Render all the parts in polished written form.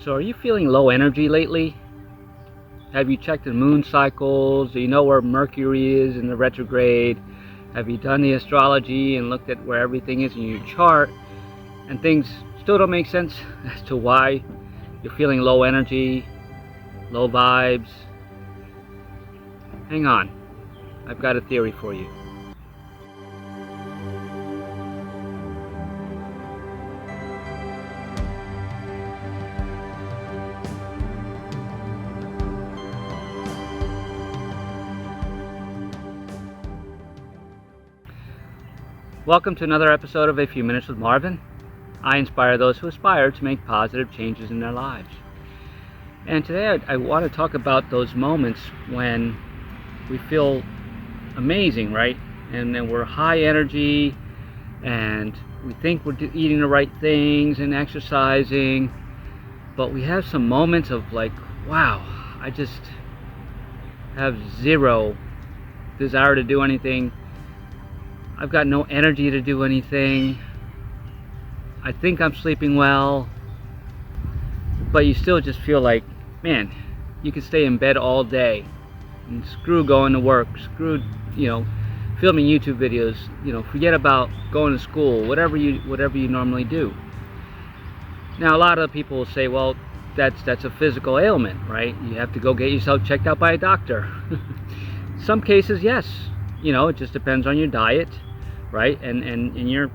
So are you feeling low energy lately? Have you checked the moon cycles? Do you know where Mercury is in the retrograde? Have you done the astrology and looked at where everything is in your chart? And things still don't make sense as to why you're feeling low energy, low vibes? Hang on, I've got a theory for you. Welcome to another episode of A Few Minutes with Marvin. I inspire those who aspire to make positive changes in their lives. And today I want to talk about those moments when we feel amazing, right? And then we're high energy and we think we're eating the right things and exercising, but we have some moments of like, wow, I just have zero desire to do anything. I've got no energy to do anything. I think I'm sleeping well, but you still just feel like, man, you could stay in bed all day and screw going to work, screw, filming YouTube videos, forget about going to school, whatever you normally do. Now, a lot of people will say, well, that's a physical ailment, right? You have to go get yourself checked out by a doctor. Some cases, yes. It just depends on your diet, right? And your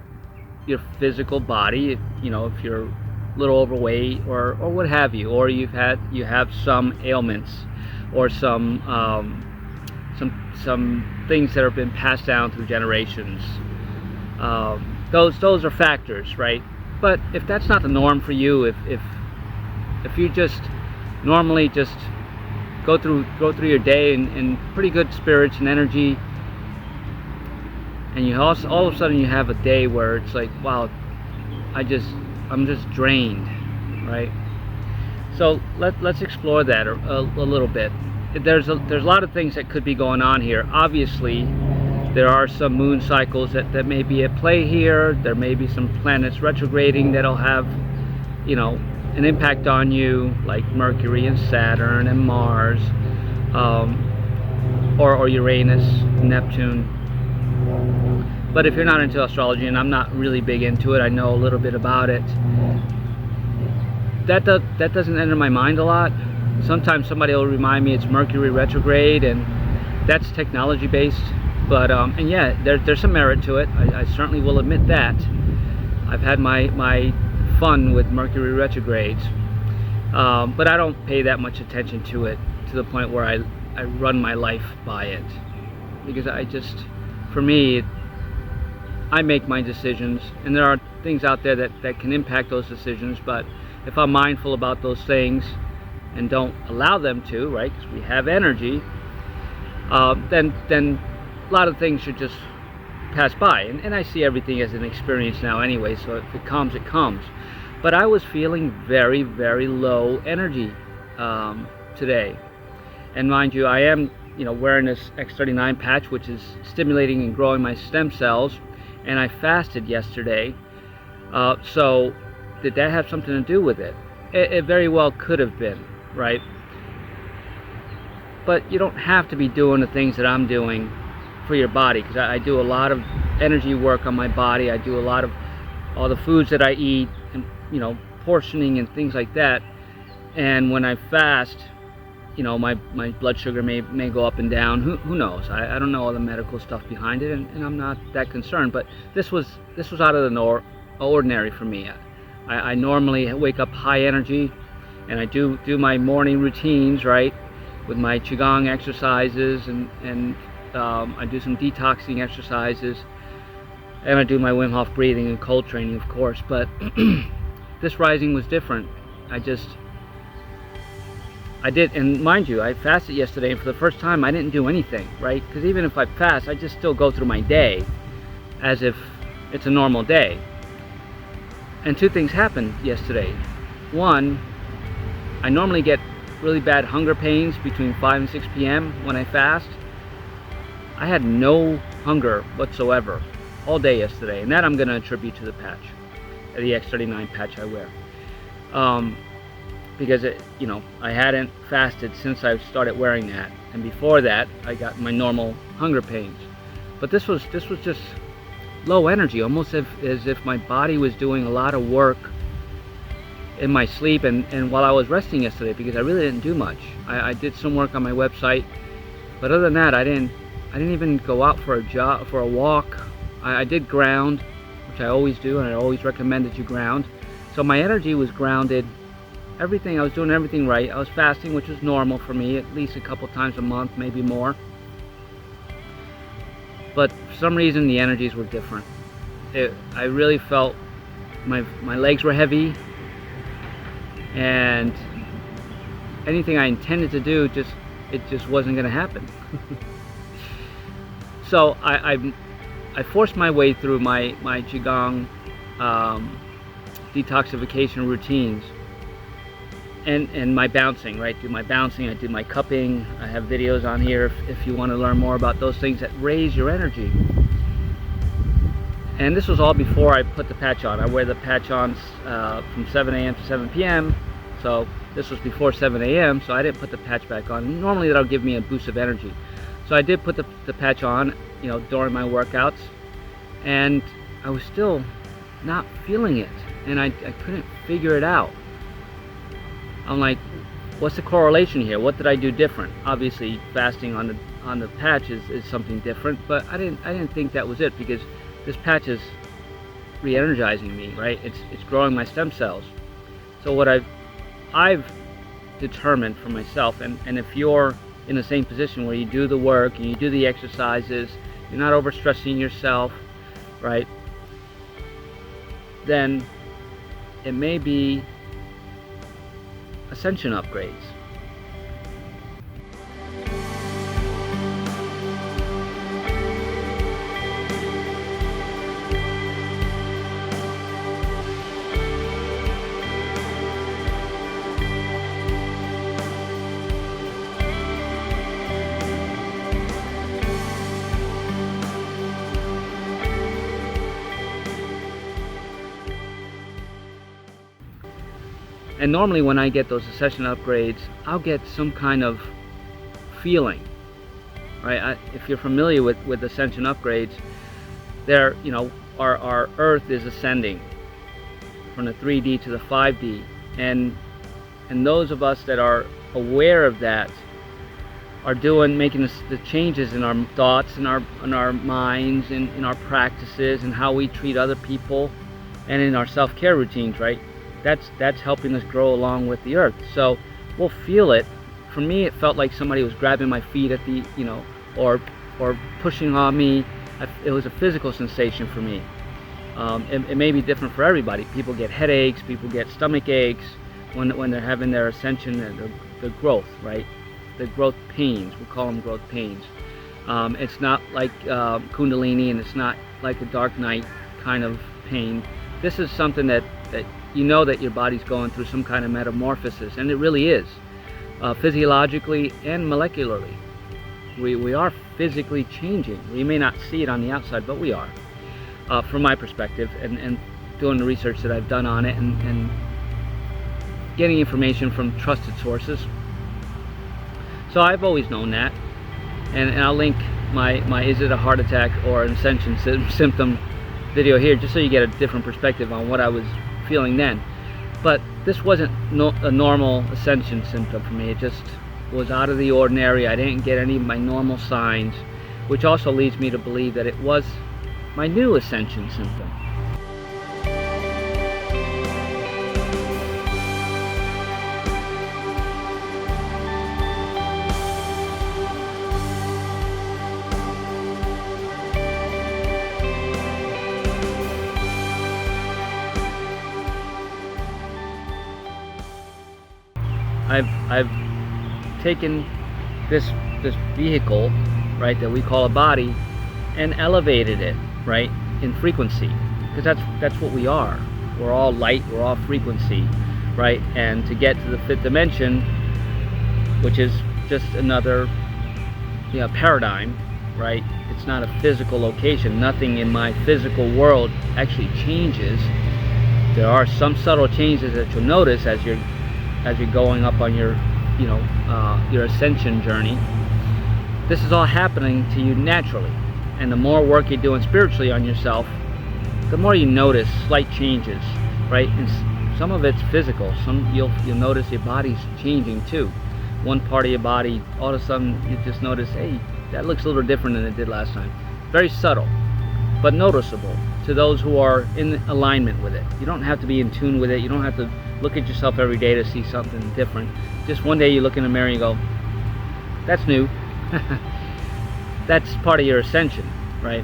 physical body, if you're a little overweight or what have you, or you have some ailments or some things that have been passed down through generations. Those are factors, right? But if that's not the norm for you, if you just normally just go through your day in pretty good spirits and energy, and you also all of a sudden you have a day where it's like, wow, I'm just drained, right? So let's explore that a little bit. There's a lot of things that could be going on here. Obviously, there are some moon cycles that may be at play here. There may be some planets retrograding that'll have, an impact on you, like Mercury and Saturn and Mars, or Uranus, Neptune. But if you're not into astrology, and I'm not really big into it, I know a little bit about it, that doesn't enter my mind a lot. Sometimes somebody will remind me it's Mercury retrograde, and that's technology based. But and yeah, there's some merit to it. I certainly will admit that. I've had my fun with Mercury retrogrades, but I don't pay that much attention to it to the point where I run my life by it, because for me, I make my decisions, and there are things out there that can impact those decisions. But if I'm mindful about those things and don't allow them to, right, because we have energy, then a lot of things should just pass by. And I see everything as an experience now anyway, so if it comes, it comes. But I was feeling very, very low energy today. And mind you, I am wearing this X39 patch, which is stimulating and growing my stem cells, and I fasted yesterday. So did that have something to do with it? It very well could have been, right? But you don't have to be doing the things that I'm doing for your body, because I do a lot of energy work on my body. I do a lot of all the foods that I eat, and portioning and things like that. And when I fast, my blood sugar may go up and down. Who knows? I don't know all the medical stuff behind it, and I'm not that concerned. But this was out of the ordinary for me. I normally wake up high energy, and I do my morning routines, right, with my qigong exercises, and I do some detoxing exercises, and I do my Wim Hof breathing and cold training, of course. But this rising was different. I did, and mind you, I fasted yesterday, and for the first time I didn't do anything, right? Because even if I fast, I just still go through my day as if it's a normal day. And two things happened yesterday. One, I normally get really bad hunger pains between 5 and 6 p.m. when I fast. I had no hunger whatsoever all day yesterday, and that I'm going to attribute to the patch, the X39 patch I wear. because I hadn't fasted since I started wearing that, and before that I got my normal hunger pains. But this was just low energy, almost as if my body was doing a lot of work in my sleep and while I was resting yesterday, because I really didn't do much. I did some work on my website, but other than that I didn't even go out for a walk. I did ground, which I always do, and I always recommend that you ground. So my energy was grounded. I was doing everything right. I was fasting, which is normal for me, at least a couple times a month, maybe more. But for some reason the energies were different. I really felt my legs were heavy, and anything I intended to do, it just wasn't going to happen. So I forced my way through my Qigong detoxification routines and my bouncing, right? Do my bouncing, I did my cupping. I have videos on here if you want to learn more about those things that raise your energy. And this was all before I put the patch on. I wear the patch on from 7 a.m. to 7 p.m. So this was before 7 a.m. so I didn't put the patch back on. Normally that'll give me a boost of energy. So I did put the patch on, during my workouts, and I was still not feeling it, and I couldn't figure it out. I'm like, what's the correlation here? What did I do different? Obviously fasting on the patch is something different, but I didn't think that was it, because this patch is re-energizing me, right? It's growing my stem cells. So what I've determined for myself, and if you're in the same position where you do the work and you do the exercises, you're not overstressing yourself, right? Then it may be ascension upgrades. And normally when I get those ascension upgrades, I'll get some kind of feeling, right? If you're familiar with ascension upgrades, our Earth is ascending from the 3D to the 5D, and those of us that are aware of that are making the changes in our thoughts, in our minds, in our practices, and how we treat other people, and in our self-care routines, right? That's helping us grow along with the earth. So we'll feel it. For me, it felt like somebody was grabbing my feet at the, or pushing on me. It was a physical sensation for me. It may be different for everybody. People get headaches, people get stomach aches when they're having their ascension, the growth, right? The growth pains, we call them growth pains. It's not like Kundalini, and it's not like a dark night kind of pain. This is something that that your body's going through some kind of metamorphosis, and it really is, physiologically and molecularly. We are physically changing. We may not see it on the outside, but we are, from my perspective, and doing the research that I've done on it, and getting information from trusted sources. So I've always known that, and I'll link my is it a heart attack or an ascension symptom video here, just so you get a different perspective on what I was feeling then. But this wasn't a normal ascension symptom for me. It just was out of the ordinary. I didn't get any of my normal signs, which also leads me to believe that it was my new ascension symptom. I've taken this vehicle, right, that we call a body, and elevated it, right, in frequency, because that's what we are. We're all light, we're all frequency, right? And to get to the fifth dimension, which is just another paradigm, right? It's not a physical location. Nothing in my physical world actually changes. There are some subtle changes that you'll notice as as you're going up on your, your ascension journey. This is all happening to you naturally. And the more work you're doing spiritually on yourself, the more you notice slight changes, right? And some of it's physical. Some you'll notice your body's changing too. One part of your body, all of a sudden you just notice, hey, that looks a little different than it did last time. Very subtle, but noticeable to those who are in alignment with it. You don't have to be in tune with it. You don't have to look at yourself every day to see something different. Just one day you look in the mirror and you go, that's new. That's part of your ascension, right?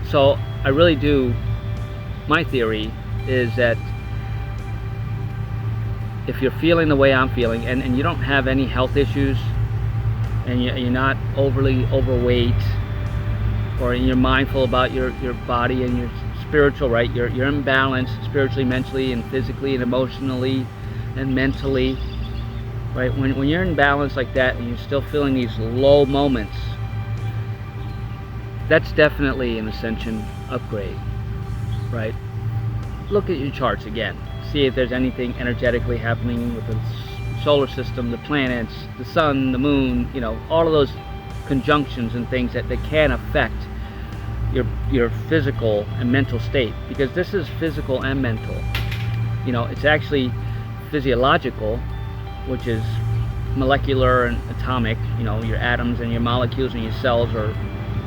So I really do, my theory is that if you're feeling the way I'm feeling, and you don't have any health issues, and you're not overly overweight, or you're mindful about your body and your spiritual, right? You're in balance spiritually, mentally, and physically, and emotionally, and mentally, right? When you're in balance like that, and you're still feeling these low moments, that's definitely an ascension upgrade, right? Look at your charts again. See if there's anything energetically happening with the solar system, the planets, the sun, the moon, all of those conjunctions and things that can affect your physical and mental state, because this is physical and mental. It's actually physiological, which is molecular and atomic. Your atoms and your molecules and your cells are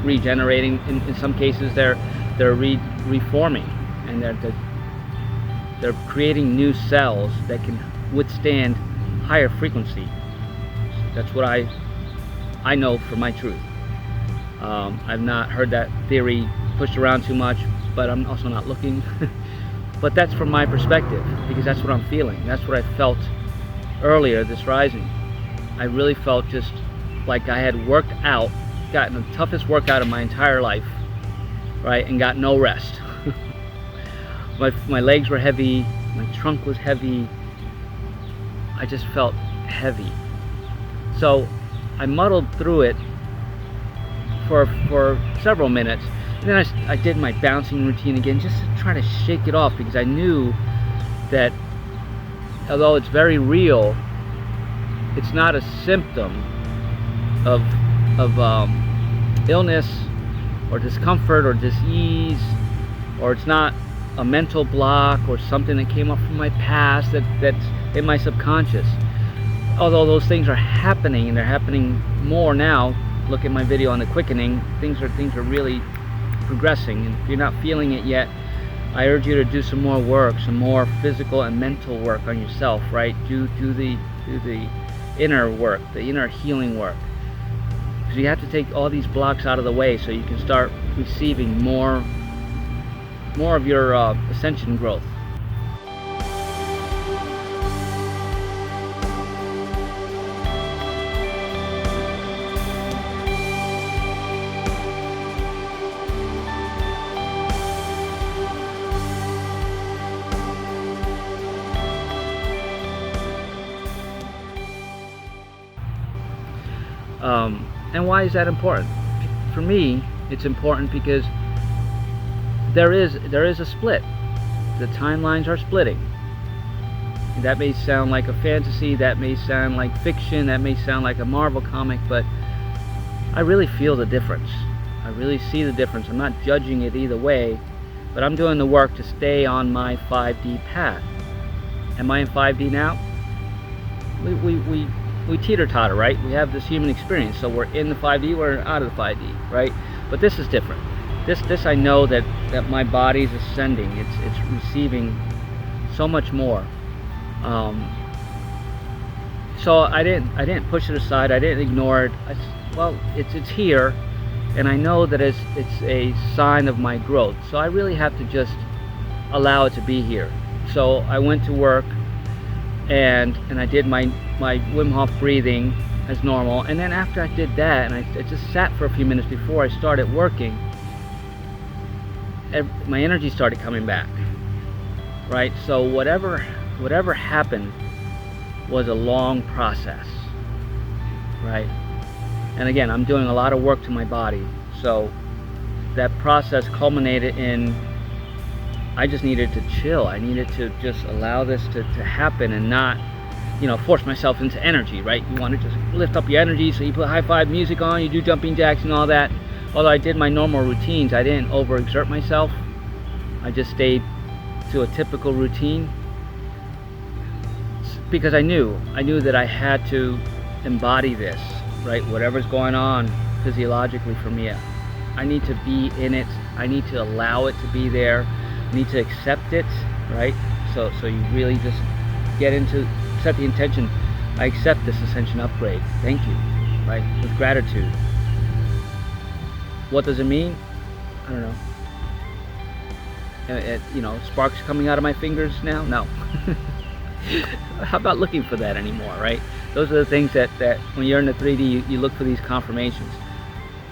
regenerating. In some cases they're reforming, and they're creating new cells that can withstand higher frequency. That's what I know for my truth. I've not heard that theory pushed around too much, but I'm also not looking. But that's from my perspective, because that's what I'm feeling. That's what I felt earlier this rising. I really felt just like I had worked out, gotten the toughest workout of my entire life, right, and got no rest. My legs were heavy, my trunk was heavy, I just felt heavy. So I muddled through it for several minutes, and then I did my bouncing routine again, just to try to shake it off, because I knew that although it's very real, it's not a symptom of illness or discomfort or dis-ease, or it's not a mental block or something that came up from my past that's in my subconscious. Although those things are happening, and they're happening more now. Look at my video on the quickening. Things are really progressing, and if you're not feeling it yet, I urge you to do some more work, some more physical and mental work on yourself, right? Do the inner work, the inner healing work. So you have to take all these blocks out of the way so you can start receiving more of your ascension growth. And why is that important? For me, it's important because there is a split. The timelines are splitting. That may sound like a fantasy, that may sound like fiction, that may sound like a Marvel comic, but I really feel the difference. I really see the difference. I'm not judging it either way, but I'm doing the work to stay on my 5D path. Am I in 5D now? We teeter-totter, right? We have this human experience, so we're in the 5D, we're out of the 5D, right? But this is different. This I know that my body's ascending. It's receiving so much more. So I didn't push it aside. I didn't ignore it. Well, it's here, and I know that it's a sign of my growth. So I really have to just allow it to be here. So I went to work, and I did my Wim Hof breathing as normal, and then after I did that, and I just sat for a few minutes before I started working, my energy started coming back, right? So whatever happened was a long process, right? And again, I'm doing a lot of work to my body, so that process culminated in I just needed to chill. I needed to just allow this to happen and not, force myself into energy, right? You want to just lift up your energy, so you put high five music on, you do jumping jacks and all that. Although I did my normal routines, I didn't overexert myself. I just stayed to a typical routine because I knew that I had to embody this, right? Whatever's going on physiologically for me, I need to be in it. I need to allow it to be there. I need to accept it, right? So you really just set the intention. I accept this ascension upgrade. Thank you, right? With gratitude. What does it mean? I don't know. Sparks coming out of my fingers now? No. How about looking for that anymore, right? Those are the things that when you're in the 3D, you look for these confirmations.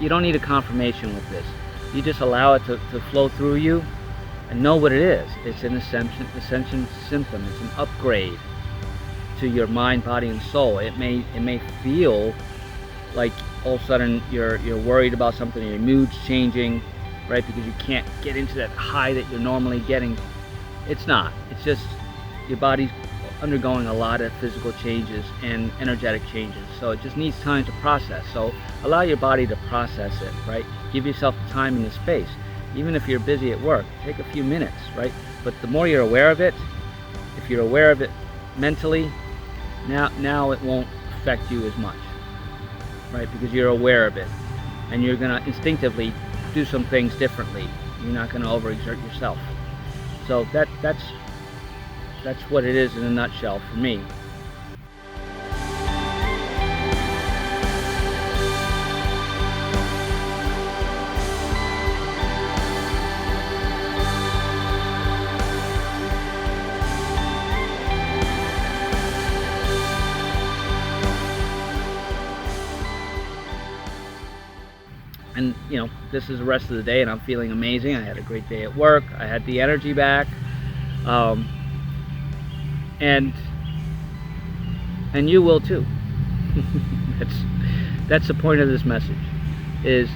You don't need a confirmation with this. You just allow it to flow through you and know what it is. It's an ascension symptom. It's an upgrade to your mind, body, and soul. It may feel like all of a sudden you're worried about something, your mood's changing, right? Because you can't get into that high that you're normally getting. It's not. It's just your body's undergoing a lot of physical changes and energetic changes. So it just needs time to process. So allow your body to process it, right? Give yourself the time and the space. Even if you're busy at work, take a few minutes, right? But the more you're aware of it, if you're aware of it mentally, now it won't affect you as much, right? Because you're aware of it, and you're gonna instinctively do some things differently. You're not gonna overexert yourself. So that's what it is in a nutshell for me. And this is the rest of the day, and I'm feeling amazing. I had a great day at work. I had the energy back, and you will too. That's the point of this message. Is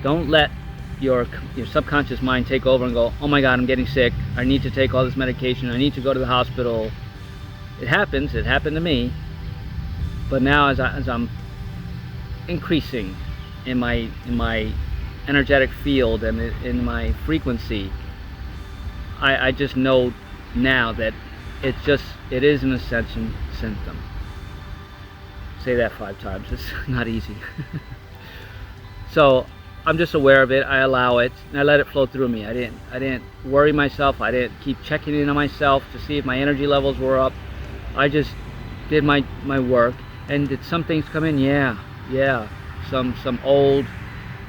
don't let your subconscious mind take over and go, oh my God, I'm getting sick. I need to take all this medication. I need to go to the hospital. It happens. It happened to me. But now, as I'm increasing in my energetic field and in my frequency, I just know now that it is an ascension symptom. Say that 5 times. It's not easy. So I'm just aware of it. I allow it, and I let it flow through me. I didn't worry myself. I didn't keep checking in on myself to see if my energy levels were up. I just did my work. And did some things come in? Yeah. Some old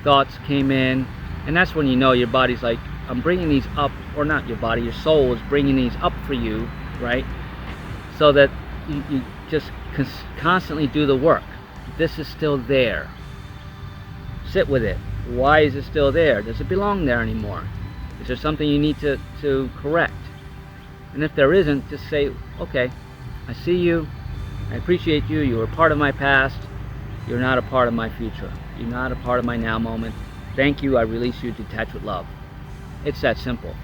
thoughts came in, and that's when you know your body's like, I'm bringing these up, or not your body, your soul is bringing these up for you, right? So that you just constantly do the work. This is still there. Sit with it. Why is it still there? Does it belong there anymore? Is there something you need to correct? And if there isn't, just say, okay, I see you, I appreciate you, you were part of my past, you're not a part of my future, you're not a part of my now moment. Thank you, I release you, detach with love. It's that simple.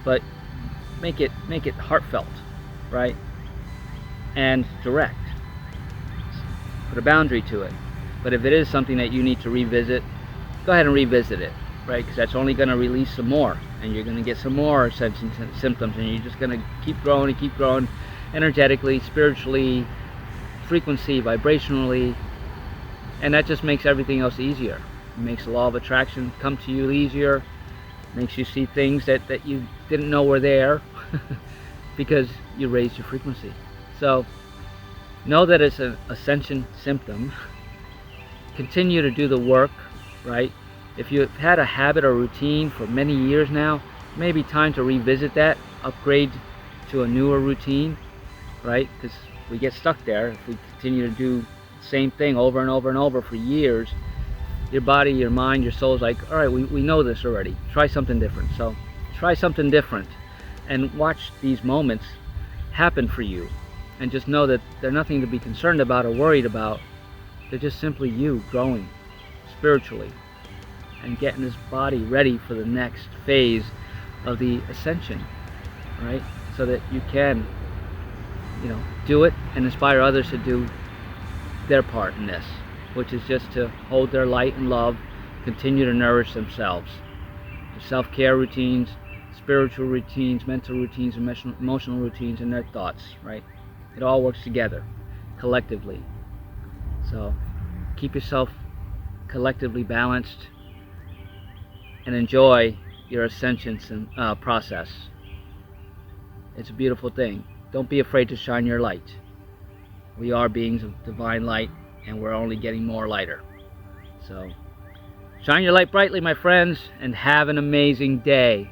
But make it heartfelt, right? And direct. Put a boundary to it. But if it is something that you need to revisit, go ahead and revisit it, right? Because that's only going to release some more, and you're going to get some more ascension symptoms, and you're just going to keep growing and keep growing energetically, spiritually, frequency, vibrationally, and that just makes everything else easier. It makes the law of attraction come to you easier, makes you see things that you didn't know were there because you raised your frequency. So know that it's an ascension symptom. Continue to do the work, right? If you've had a habit or routine for many years now, it may be time to revisit that, upgrade to a newer routine, right? Because we get stuck there if we continue to do the same thing over and over and over for years. Your body, your mind, your soul is like, all right, we know this already. Try something different. So try something different and watch these moments happen for you. And just know that they're nothing to be concerned about or worried about. They're just simply you growing spiritually and getting this body ready for the next phase of the ascension, right? So that you can, do it and inspire others to do their part in this, which is just to hold their light and love, continue to nourish themselves. The self-care routines, spiritual routines, mental routines, emotional routines, and their thoughts, right? It all works together, collectively. So keep yourself collectively balanced and enjoy your ascension process. It's a beautiful thing. Don't be afraid to shine your light. We are beings of divine light, and we're only getting more lighter. So shine your light brightly, my friends, and have an amazing day.